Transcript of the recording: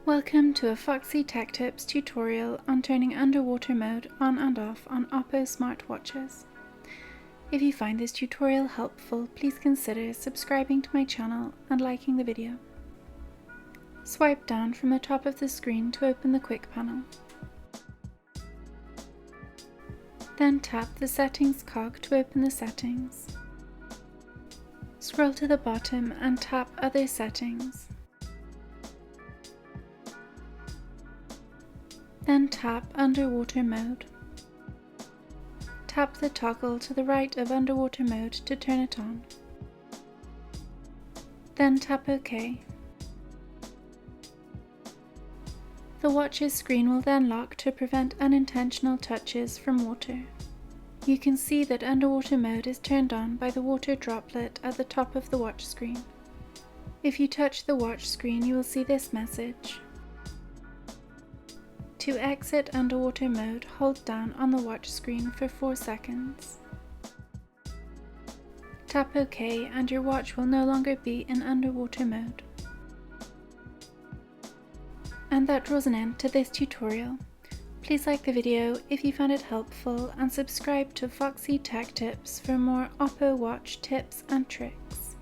Welcome to a Foxy Tech Tips tutorial on turning underwater mode on and off on Oppo Smart watches. If you find this tutorial helpful, please consider subscribing to my channel and liking the video. Swipe down from the top of the screen to open the quick panel. Then tap the settings cog to open the settings. Scroll to the bottom and tap Other Settings. Then tap Underwater Mode. Tap the toggle to the right of Underwater Mode to turn it on. Then tap OK. The watch's screen will then lock to prevent unintentional touches from water. You can see that underwater mode is turned on by the water droplet at the top of the watch screen. If you touch the watch screen, you will see this message. To exit underwater mode, hold down on the watch screen for 4 seconds. Tap OK and your watch will no longer be in underwater mode. And that draws an end to this tutorial. Please like the video if you found it helpful and subscribe to Foxy Tech Tips for more Oppo watch tips and tricks.